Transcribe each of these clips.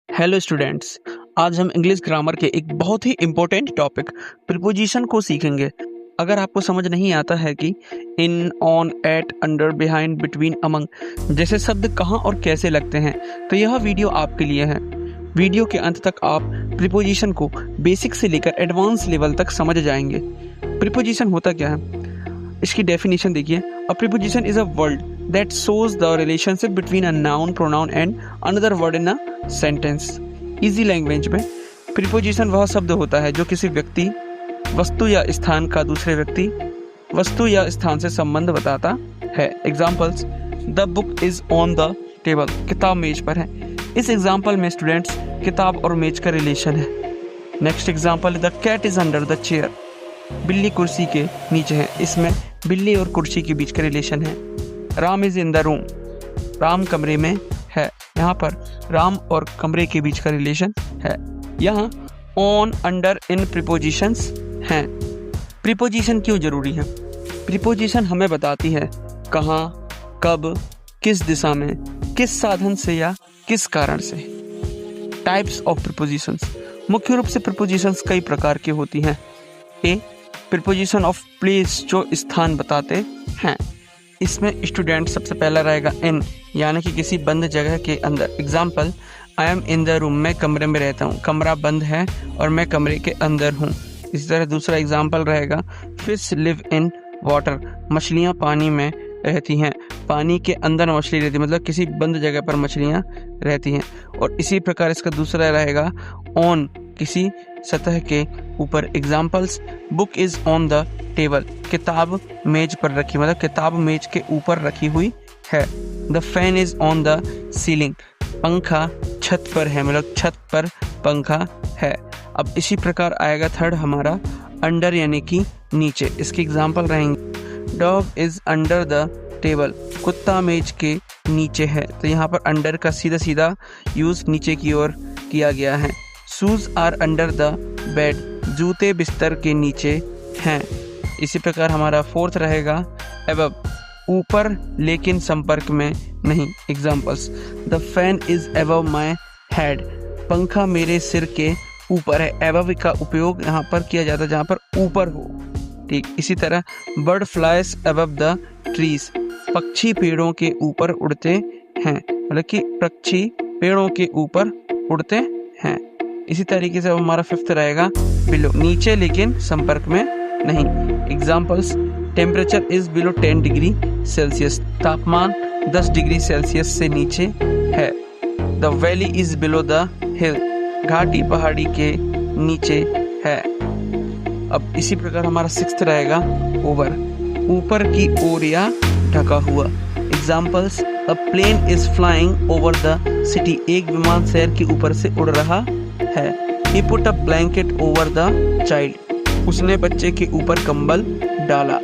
Hello students. आज हम English grammar के एक बहुत ही इम्पोर्टेंट टॉपिक प्रीपोजिशन को सीखेंगे। अगर आपको समझ नहीं आता है कि in, on, at, under, behind, between, among जैसे शब्द कहाँ और कैसे लगते हैं, तो यह वीडियो आपके लिए है। वीडियो के अंत तक आप प्रीपोजिशन को बेसिक से लेकर एडवांस लेवल तक समझ जाएंगे। प्रीपोजिशन होता क्या है, इसकी डेफिनेशन देखिए। अ preposition is a word that shows the relationship between a noun, pronoun and another word in a sentence. Easy language में प्रीपोजिशन वह शब्द होता है जो किसी व्यक्ति, वस्तु या स्थान का दूसरे व्यक्ति, वस्तु या स्थान से संबंध बताता है। Examples: the book is on the table, किताब मेज पर है। इस एग्जाम्पल में स्टूडेंट्स किताब और मेज का रिलेशन है। Next example: the cat is under the chair, बिल्ली कुर्सी के नीचे है। इसमें बिल्ली और कुर्सी के बीच का रिलेशन है। Ram is in the room, Ram कमरे में है। यहाँ पर राम और कमरे के बीच का रिलेशन है। यहाँ ऑन, अंडर इन प्रीपोजिशंस हैं। प्रीपोजिशन क्यों जरूरी है? प्रीपोजिशन हमें बताती है कहाँ, कब, किस दिशा में, किस साधन से या किस कारण से। टाइप्स ऑफ प्रीपोजिशंस: मुख्य रूप से प्रीपोजिशंस कई प्रकार की होती हैं। ए, प्रीपोजिशन ऑफ प्लेस, जो स्थान बताते हैं। इसमें स्टूडेंट सबसे पहला रहेगा इन, यानी कि किसी बंद जगह के अंदर। Example: I am in the room, मैं कमरे में रहता हूँ। कमरा बंद है और मैं कमरे के अंदर हूँ। इसी तरह दूसरा एग्जाम्पल रहेगा फिश लिव इन वाटर, मछलियाँ पानी में रहती हैं। पानी के अंदर मछली रहती है, मतलब किसी बंद जगह पर मछलियाँ रहती हैं। और इसी प्रकार इसका दूसरा रहेगा ऑन, किसी सतह के ऊपर। Examples: book is on the table, किताब मेज पर रखी, मतलब किताब मेज के ऊपर रखी हुई है। The fan is on the ceiling, पंखा छत पर है, मतलब छत पर पंखा है। अब इसी प्रकार आएगा थर्ड हमारा अंडर, यानी कि नीचे। इसके एग्जाम्पल रहेंगे dog is under the table, कुत्ता मेज के नीचे है। तो यहाँ पर अंडर का सीधा सीधा यूज नीचे की ओर किया गया है। Shoes are under the bed, जूते बिस्तर के नीचे हैं। इसी प्रकार हमारा फोर्थ रहेगा अबव, ऊपर लेकिन संपर्क में नहीं। Examples: the fan is above my head, पंखा मेरे सिर के ऊपर है। अबव का उपयोग यहाँ पर किया जाता है जहाँ पर ऊपर हो। ठीक इसी तरह bird flies above the trees, पक्षी पेड़ों के ऊपर उड़ते हैं, मतलब कि पक्षी पेड़ों के ऊपर उड़ते हैं। इसी तरीके से हमारा फिफ्थ रहेगा बिलो, नीचे लेकिन संपर्क में नहीं। Examples: temperature is below 10 degree Celsius, तापमान 10 डिग्री सेल्सियस से नीचे है। The valley is below the हिल, घाटी पहाड़ी के नीचे है। अब इसी प्रकार हमारा सिक्स्थ रहेगा ओवर, ऊपर की ओर या ढका हुआ। Examples: a plane is flying over the city, एक विमान शहर के ऊपर से उड़ रहा है। He put a blanket over the child, उसने बच्चे के ऊपर कंबल डाला।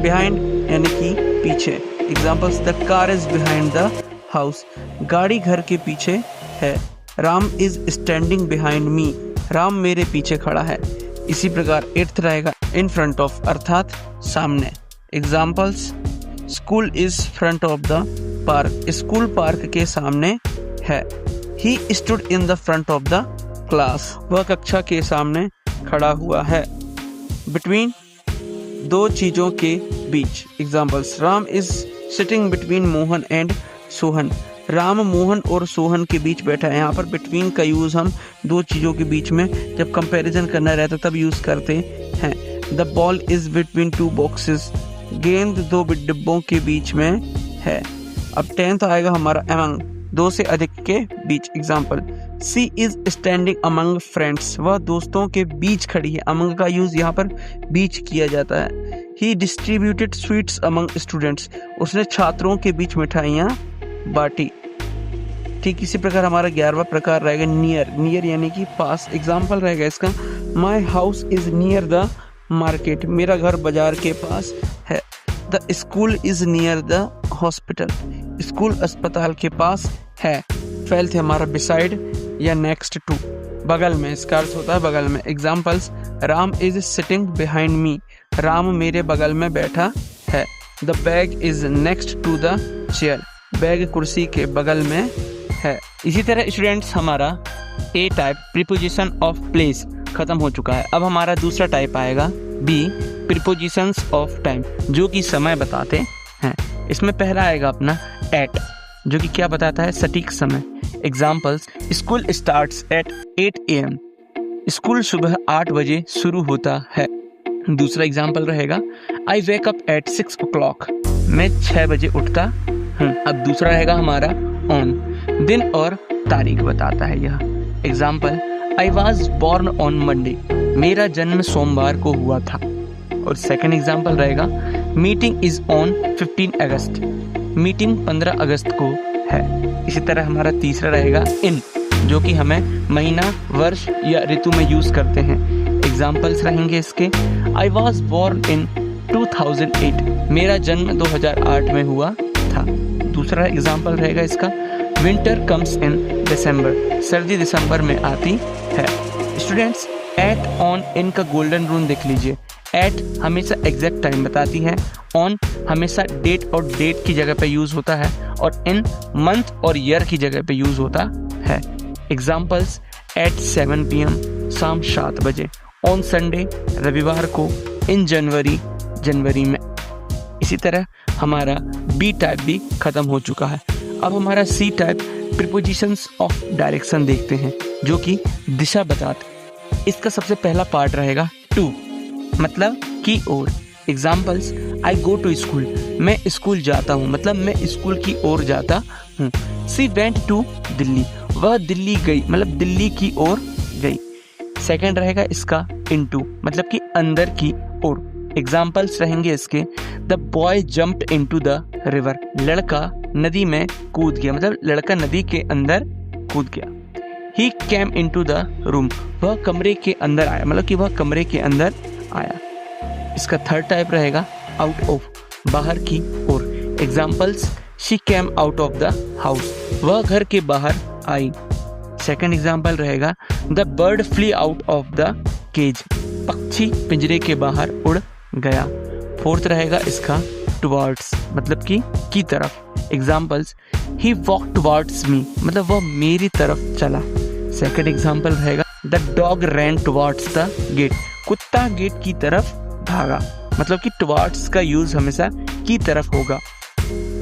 Behind यानी कि पीछे। Examples: the car is behind the house, गाड़ी घर के पीछे है। Ram is standing behind me, Ram मेरे पीछे खड़ा है। इसी प्रकार एट्थ रहेगा in front of, अर्थात सामने। Examples: school is front of the park, school park के सामने है। He stood in the front of the class, वह कक्षा के सामने खड़ा हुआ है। बिटवीन, दो चीजों के बीच। Examples: Ram is sitting between Mohan and Sohan, Ram Mohan और सोहन के बीच बैठा है। यहाँ पर बिटवीन का यूज हम दो चीजों के बीच में जब कंपैरिजन करना रहता तब यूज करते हैं। The ball is between two boxes, गेंद दो डिब्बों के बीच में है। अब टेंथ आएगा हमारा अमंग, दो से अधिक के बीच। Example: she is standing among friends, वह दोस्तों के बीच खड़ी है। अमंग का यूज यहाँ पर बीच किया जाता है। ही डिस्ट्रीब्यूटेड स्वीट्स अमंग स्टूडेंट्स, उसने छात्रों के बीच मिठाइयाँ बांटी। ठीक इसी प्रकार हमारा 11वां प्रकार रहेगा नियर, नियर यानी कि पास। एग्जाम्पल रहेगा इसका: my house is near the market, मेरा घर बाजार के पास है। The school is near the hospital, school अस्पताल के पास है। ट्वेल्थ है हमारा बिसाइड या नेक्स्ट टू, बगल में, इसका अर्थ होता है बगल में। Examples: Ram is sitting behind me, Ram मेरे बगल में बैठा है। The bag is next to the chair, bag कुर्सी के बगल में है। इसी तरह स्टूडेंट्स हमारा A type preposition of place खत्म हो चुका है। अब हमारा दूसरा टाइप आएगा बी प्रीपोजिशंस ऑफ टाइम, जो कि समय बताते हैं। इसमें पहला आएगा अपना एट, जो कि क्या बताता है, सटीक समय। Examples, school starts at 8 AM, school सुबह 8 बजे शुरू होता है। दूसरा एग्जाम्पल रहेगा आई वेक अप एट 6 o'clock, मैं 6 बजे उठता हूँ। अब दूसरा रहेगा हमारा ऑन, दिन और तारीख बताता है यह। Example, I was born on Monday, मेरा जन्म सोमवार को हुआ था। और सेकंड एग्जाम्पल रहेगा meeting is on 15 August, meeting 15 अगस्त को है। इसी तरह हमारा तीसरा रहेगा इन, जो कि हमें महीना, वर्ष या ऋतु में यूज करते हैं। एग्जाम्पल्स रहेंगे इसके, आई वॉज बॉर्न इन 2008, मेरा जन्म 2008 में हुआ था। दूसरा एग्जाम्पल रहेगा इसका, विंटर कम्स इन दिसंबर, सर्दी दिसंबर में आती है। स्टूडेंट्स, एट, ऑन, इन का गोल्डन रूल देख लीजिए। एट हमेशा एग्जैक्ट टाइम बताती है, ऑन हमेशा डेट और डेट की जगह पे यूज होता है, और इन मंथ और ईयर की जगह पे यूज होता है। एग्जाम्पल्स, एट 7 PM, शाम 7 बजे, ऑन संडे, रविवार को, इन जनवरी, जनवरी में। इसी तरह हमारा बी टाइप भी खत्म हो चुका है। अब हमारा C type prepositions of direction देखते हैं, जो कि दिशा बताते। इसका सबसे पहला पार्ट रहेगा टू, मतलब की ओर। Examples, I go to school, मैं स्कूल जाता हूँ, मतलब मैं स्कूल की ओर जाता हूँ। सी वेंट टू दिल्ली, वह दिल्ली गई, मतलब दिल्ली की ओर गई। सेकंड रहेगा इसका इनटू, मतलब कि अंदर की ओर। एग्जाम्पल्स रहेंगे इसके, the boy jumped into the river, लड़का नदी में कूद गया, मतलब लड़का नदी के अंदर कूद गया। ही केम इनटू द रूम, वह कमरे के अंदर आया, मतलब कि वह कमरे के अंदर आया। इसका थर्ड टाइप रहेगा आउट ऑफ, बाहर की ओर। Examples, she came out of the house, वह घर के बाहर आई। सेकंड एग्जाम्पल रहेगा the bird flee out of the cage, पक्षी पिंजरे के बाहर उड़ गया। फोर्थ रहेगा इसका टुवर्ड्स, मतलब की तरफ। Examples, he walk towards me, मतलब वह मेरी तरफ चला। सेकंड एग्जाम्पल रहेगा the dog ran towards the gate, gate गेट की तरफ भागा, मतलब कि टुवर्ड्स का यूज हमेशा की तरफ होगा।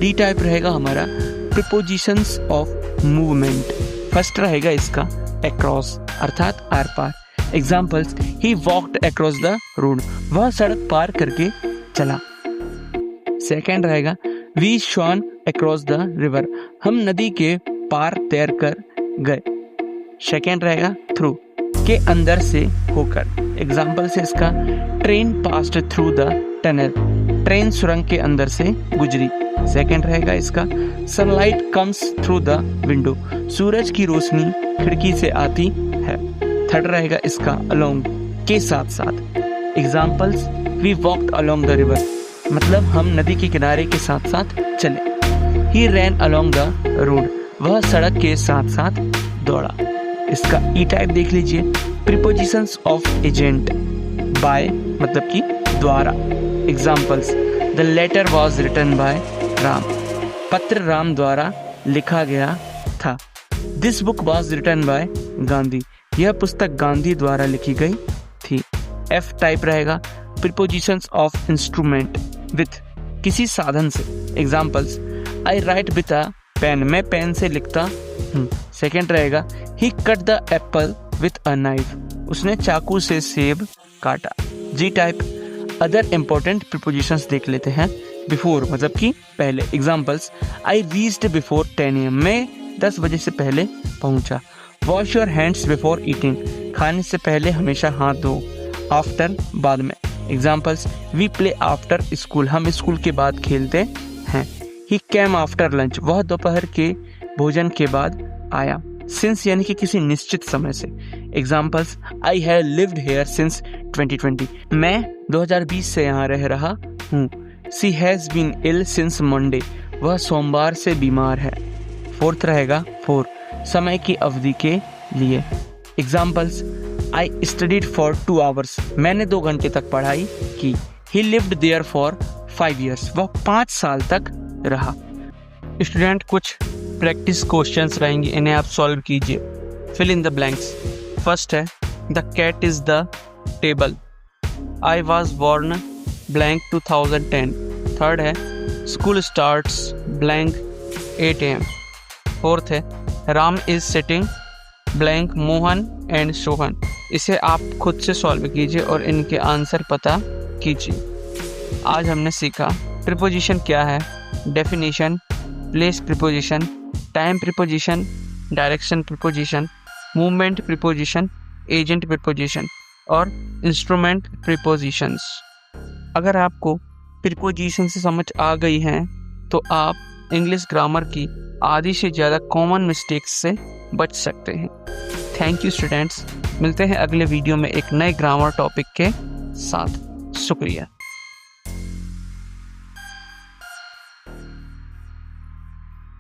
डी टाइप रहेगा हमारा प्रीपोजिशंस ऑफ मूवमेंट। फर्स्ट रहेगा इसका अक्रॉस, अर्थात आर पार। Examples, he walked across the road, वह सड़क पार करके चला। सेकंड रहेगा we swam across the river, हम नदी के पार तैर कर गए। सेकंड रहेगा थ्रू, के अंदर से होकर। एग्जाम्पल से इसका train passed through the tunnel, train सुरंग के अंदर से गुजरी। सेकंड रहेगा इसका sunlight comes through the window, सूरज की रोशनी खिड़की से आती है। थर्ड रहेगा इसका अलोंग, के साथ साथ। Examples, we walked along the river, मतलब हम नदी के किनारे के साथ साथ चले। He ran along the road, वह सड़क के साथ साथ दौड़ा। इसका ई टाइप देख लीजिए, प्रीपोजिशंस ऑफ एजेंट। बाय मतलब कि द्वारा। Examples, the letter was written by Ram, पत्र राम द्वारा लिखा गया था। This book was written by Gandhi, यह पुस्तक गांधी द्वारा लिखी गई थी। एफ टाइप रहेगा प्रीपोजिशंस ऑफ इंस्ट्रूमेंट, विथ, किसी साधन से। Examples, I write with a pen, मैं पेन से लिखता हूँ। सेकेंड रहेगा he cut the apple with a knife, उसने चाकू से सेब काटा। G type other important prepositions देख लेते हैं। बिफोर मतलब कि पहले। Examples, I reached before 10 AM, मैं 10 बजे से पहले पहुंचा। Wash your hands before eating, खाने से पहले हमेशा हाथ धो। आफ्टर बाद में। Examples, we play after school, हम स्कूल के बाद खेलते हैं। ही केम आफ्टर लंच, वह दोपहर के भोजन के बाद आया। सिंस यानी कि किसी निश्चित समय से। Examples, I have lived here since 2020, मैं 2020 से यहाँ रह रहा हूँ। She has been ill since Monday, वह सोमवार से बीमार है। फोर्थ रहेगा फोर, समय की अवधि के लिए। Examples, I studied for 2 hours, मैंने 2 घंटे तक पढ़ाई की। He lived there for 5 years, वह 5 साल तक रहा। स्टूडेंट, कुछ प्रैक्टिस क्वेश्चंस रहेंगे, इन्हें आप सॉल्व कीजिए। Fill in the blanks. First है the cat is the table, I was born blank 2010। Third है school starts blank 8 AM। Fourth है Ram is sitting blank Mohan and Sohan. इसे आप खुद से सॉल्व कीजिए और इनके आंसर पता कीजिए। आज हमने सीखा प्रीपोजिशन क्या है, definition, place preposition, time preposition, direction preposition, movement preposition, agent preposition और इंस्ट्रूमेंट प्रीपोजिशंस। अगर आपको प्रीपोजिशन से समझ आ गई है तो आप इंग्लिश ग्रामर की आधी से ज़्यादा कॉमन मिस्टेक्स से बच सकते हैं। थैंक यू स्टूडेंट्स, मिलते हैं अगले वीडियो में एक नए ग्रामर टॉपिक के साथ। शुक्रिया।